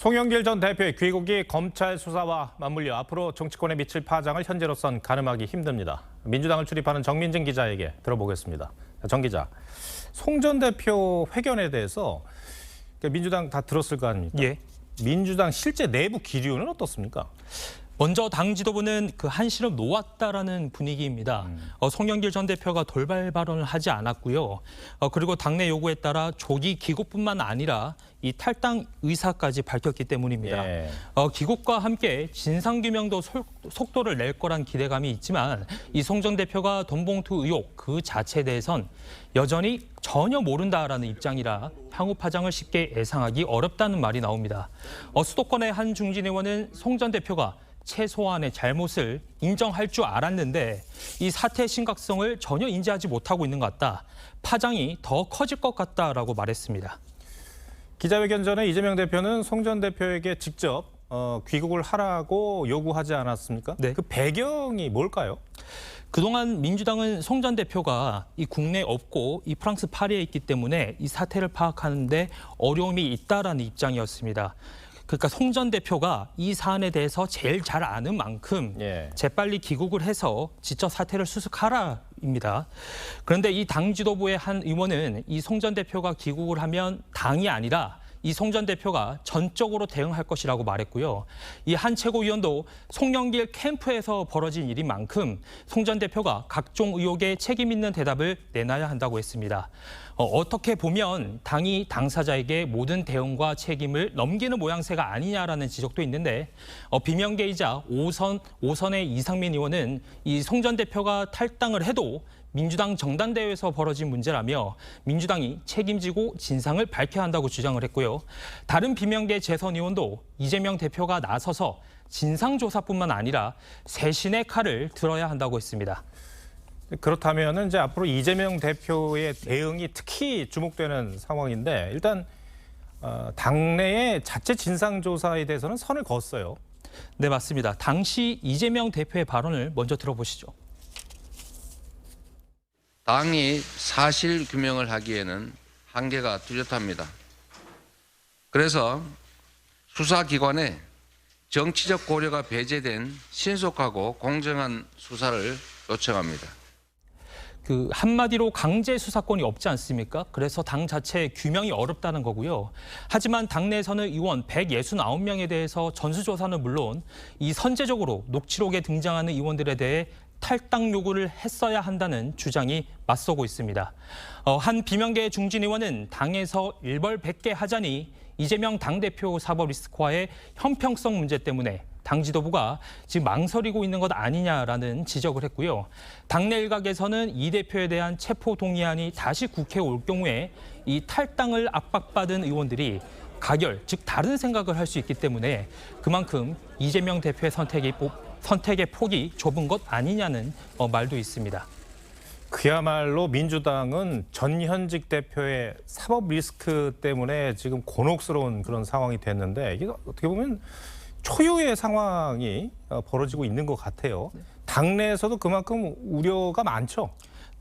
송영길 전 대표의 귀국이 검찰 수사와 맞물려 앞으로 정치권에 미칠 파장을 현재로선 가늠하기 힘듭니다. 민주당을 출입하는 정민진 기자에게 들어보겠습니다. 정 기자, 송 전 대표 회견에 대해서 민주당 다 들었을 거 아닙니까? 예. 민주당 실제 내부 기류는 어떻습니까? 먼저 당 지도부는 그 한시름 놓았다라는 분위기입니다. 송영길 전 대표가 돌발 발언을 하지 않았고요. 그리고 당내 요구에 따라 조기 귀국뿐만 아니라 이 탈당 의사까지 밝혔기 때문입니다. 예. 귀국과 함께 진상규명도 속도를 낼 거란 기대감이 있지만 이 송 전 대표가 돈봉투 의혹 그 자체에 대해선 여전히 전혀 모른다라는 입장이라 향후 파장을 쉽게 예상하기 어렵다는 말이 나옵니다. 수도권의 한 중진 의원은 송 전 대표가 최소한의 잘못을 인정할 줄 알았는데 이 사태의 심각성을 전혀 인지하지 못하고 있는 것 같다. 파장이 더 커질 것 같다라고 말했습니다. 기자회견 전에 이재명 대표는 송 전 대표에게 직접 귀국을 하라고 요구하지 않았습니까? 네. 그 배경이 뭘까요? 그동안 민주당은 송 전 대표가 이 국내에 없고 이 프랑스 파리에 있기 때문에 이 사태를 파악하는데 어려움이 있다라는 입장이었습니다. 그러니까 송 전 대표가 이 사안에 대해서 제일 잘 아는 만큼 재빨리 귀국을 해서 지쳐 사태를 수습하라입니다. 그런데 이 당 지도부의 한 의원은 이 송 전 대표가 귀국을 하면 당이 아니라 이 송 전 대표가 전적으로 대응할 것이라고 말했고요. 이 한 최고위원도 송영길 캠프에서 벌어진 일인 만큼 송 전 대표가 각종 의혹에 책임 있는 대답을 내놔야 한다고 했습니다. 어떻게 보면 당이 당사자에게 모든 대응과 책임을 넘기는 모양새가 아니냐라는 지적도 있는데 비명계이자 오선의 이상민 의원은 이 송 전 대표가 탈당을 해도 민주당 정당대회에서 벌어진 문제라며 민주당이 책임지고 진상을 밝혀야 한다고 주장을 했고요. 다른 비명계 재선 의원도 이재명 대표가 나서서 진상조사뿐만 아니라 새신의 칼을 들어야 한다고 했습니다. 그렇다면 이제 앞으로 이재명 대표의 대응이 특히 주목되는 상황인데 일단 당내의 자체 진상조사에 대해서는 선을 그었어요. 네, 맞습니다. 당시 이재명 대표의 발언을 먼저 들어보시죠. 당이 사실 규명을 하기에는 한계가 뚜렷합니다. 그래서 수사기관에 정치적 고려가 배제된 신속하고 공정한 수사를 요청합니다. 그 한마디로 강제 수사권이 없지 않습니까? 그래서 당 자체 규명이 어렵다는 거고요. 하지만 당내에서는 의원 169명에 대해서 전수조사는 물론 이 선제적으로 녹취록에 등장하는 의원들에 대해 탈당 요구를 했어야 한다는 주장이 맞서고 있습니다. 한 비명계 중진 의원은 당에서 일벌백계 하자니 이재명 당대표 사법 리스크와의 형평성 문제 때문에 당 지도부가 지금 망설이고 있는 것 아니냐라는 지적을 했고요. 당내 일각에서는 이 대표에 대한 체포 동의안이 다시 국회에 올 경우에 이 탈당을 압박받은 의원들이 가결, 즉 다른 생각을 할 수 있기 때문에 그만큼 이재명 대표의 선택의 폭이 좁은 것 아니냐는 말도 있습니다. 그야말로 민주당은 전현직 대표의 사법 리스크 때문에 지금 곤혹스러운 그런 상황이 됐는데 이게 어떻게 보면 초유의 상황이 벌어지고 있는 것 같아요. 당내에서도 그만큼 우려가 많죠.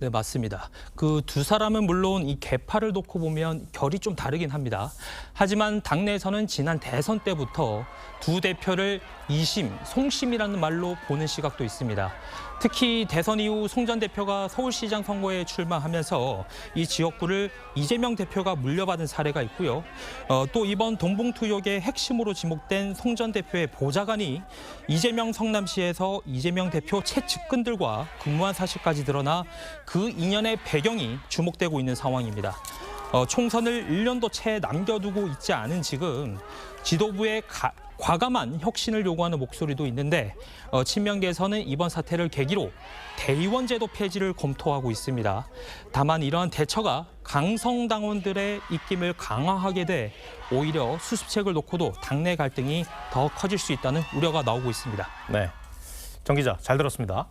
네, 맞습니다. 그 두 사람은 물론 이 계파를 놓고 보면 결이 좀 다르긴 합니다. 하지만 당내에서는 지난 대선 때부터 두 대표를 이심, 송심이라는 말로 보는 시각도 있습니다. 특히 대선 이후 송 전 대표가 서울시장 선거에 출마하면서 이 지역구를 이재명 대표가 물려받은 사례가 있고요. 또 이번 돈봉투 의혹의 핵심으로 지목된 송 전 대표의 보좌관이 이재명 성남시에서 이재명 대표 최측근들과 근무한 사실까지 드러나 그 인연의 배경이 주목되고 있는 상황입니다. 총선을 1년도 채 남겨두고 있지 않은 지금 지도부의 과감한 혁신을 요구하는 목소리도 있는데 친명계에서는 이번 사태를 계기로 대의원 제도 폐지를 검토하고 있습니다. 다만 이러한 대처가 강성당원들의 입김을 강화하게 돼 오히려 수습책을 놓고도 당내 갈등이 더 커질 수 있다는 우려가 나오고 있습니다. 네, 정 기자 잘 들었습니다.